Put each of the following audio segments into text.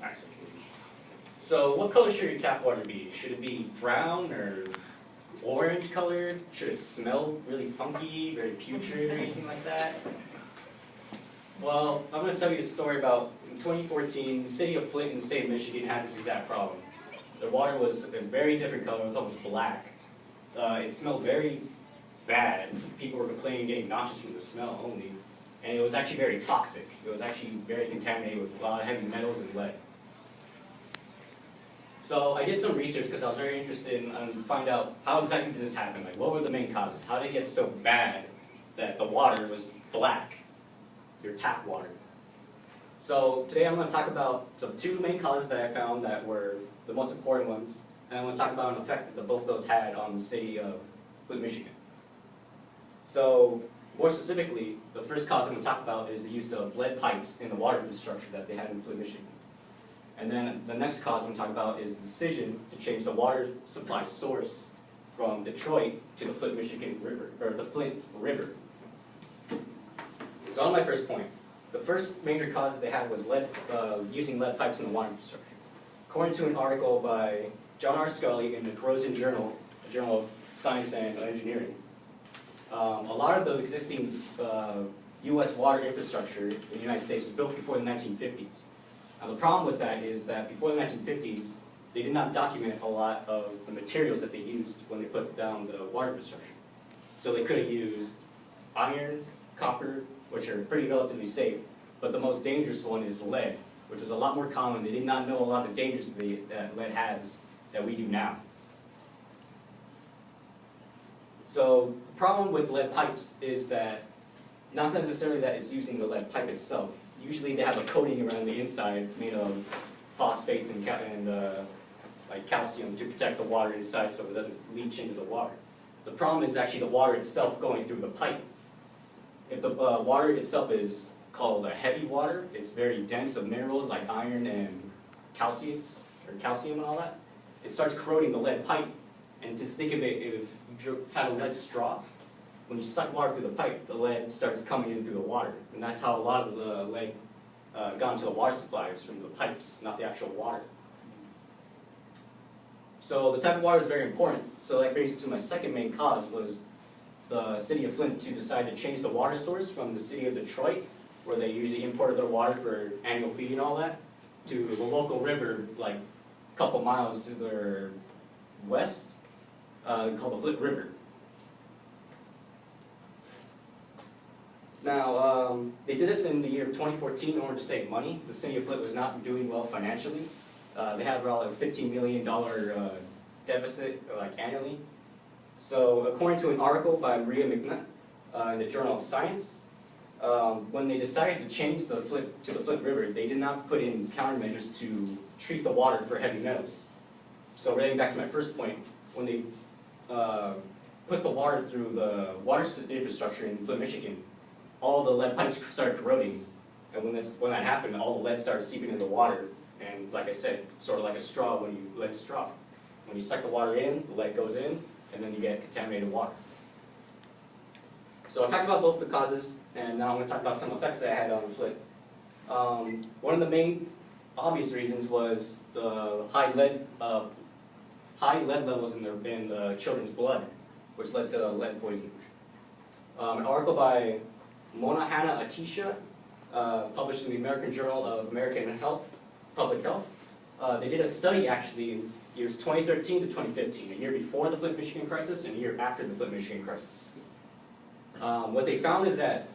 Actually. So what color should your tap water be? Should it be brown or orange colored? Should it smell really funky, very putrid or anything like that? Well, I'm going to tell you a story about in 2014, the city of Flint in the state of Michigan had this exact problem. The water was a very different color, it was almost black. It smelled very bad. People were complaining, getting nauseous from the smell only. And it was actually very toxic. It was actually very contaminated with a lot of heavy metals and lead. So I did some research because I was very interested in find out how exactly did this happen. Like, what were the main causes? How did it get so bad that the water was black, your tap water? So today I'm going to talk about two main causes that I found that were the most important ones, and I'm going to talk about an effect that both those had on the city of Flint, Michigan. So more specifically, the first cause I'm going to talk about is the use of lead pipes in the water infrastructure that they had in Flint, Michigan. And then the next cause I'm going to talk about is the decision to change the water supply source from Detroit to the Flint, Michigan River, or the Flint River. So on my first point, the first major cause that they had was using lead pipes in the water infrastructure. According to an article by John R. Scully in the Corrosion Journal, a journal of science and engineering, a lot of the existing U.S. water infrastructure in the United States was built before the 1950s. Now the problem with that is that before the 1950s, they did not document a lot of the materials that they used when they put down the water infrastructure. So they could have used iron, copper, which are pretty relatively safe, but the most dangerous one is lead, which is a lot more common. They did not know a lot of the dangers that lead has that we do now. So the problem with lead pipes is that not necessarily that it's using the lead pipe itself. Usually they have a coating around the inside made of phosphates and like calcium to protect the water inside so it doesn't leach into the water. The problem is actually the water itself going through the pipe. If the water itself is called a heavy water, it's very dense of minerals like iron and calcium and all that, it starts corroding the lead pipe. And just think of it, if you had a lead straw, when you suck water through the pipe, the lead starts coming in through the water. And that's how a lot of the lead got into the water supplies from the pipes, not the actual water. So the type of water is very important. So that brings me to my second main cause was the city of Flint to decide to change the water source from the city of Detroit, where they usually imported their water for annual feeding and all that, to the local river like a couple miles to their west, called the Flint River. Now, they did this in the year of 2014 in order to save money. The city of Flint was not doing well financially. They had around a $15 million deficit annually. So according to an article by Maria McNutt in the Journal of Science, when they decided to change the Flint River, they did not put in countermeasures to treat the water for heavy metals. So relating back to my first point, when they put the water through the water infrastructure in Flint, Michigan, all the lead pipes started corroding, and when that happened, all the lead started seeping into the water. And like I said, sort of like a straw when you lead straw. When you suck the water in, the lead goes in, and then you get contaminated water. So I talked about both the causes, and now I'm going to talk about some effects that I had on Flint. One of the main obvious reasons was the high lead levels in the children's blood, which led to lead poisoning. An article by Mona Hanna Atisha, published in the American Journal of American Public Health. They did a study actually in years 2013 to 2015, a year before the Flint, Michigan crisis and a year after the Flint, Michigan crisis. What they found is that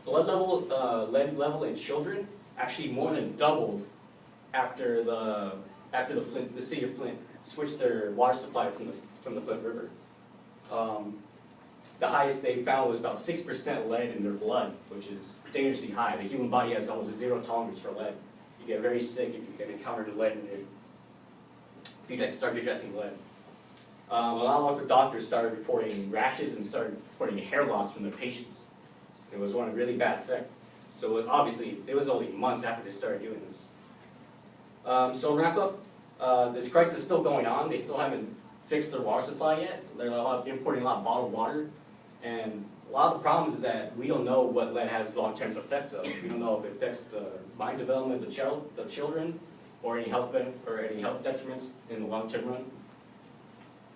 lead level in children actually more than doubled after the city of Flint switched their water supply from the Flint River. The highest they found was about 6% lead in their blood, which is dangerously high. The human body has almost zero tolerance for lead. You get very sick if you can encounter lead if you start digesting lead. A lot of doctors started reporting rashes and started reporting hair loss from their patients. It was one really bad effect. So it was only months after they started doing this. So to wrap up, this crisis is still going on. They still haven't fixed their water supply yet. They're importing a lot of bottled water. And a lot of the problems is that we don't know what lead has long-term effects of. We don't know if it affects the mind development of the children, or any health detriments in the long-term run.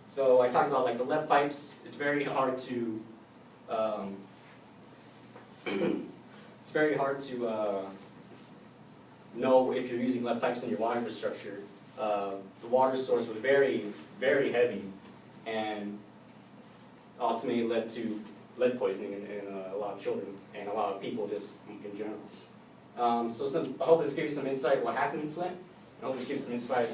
So I talked about like the lead pipes. It's very hard to know if you're using lead pipes in your water infrastructure. The water source was very, very heavy, and ultimately led to lead poisoning in a lot of children and a lot of people just in general. So I hope this gives you some insight what happened in Flint. I hope it gives some insight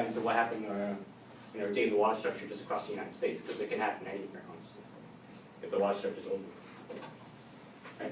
into what happened in our daily water structure just across the United States, because it can happen anywhere, honestly, if the water structure is open. Right?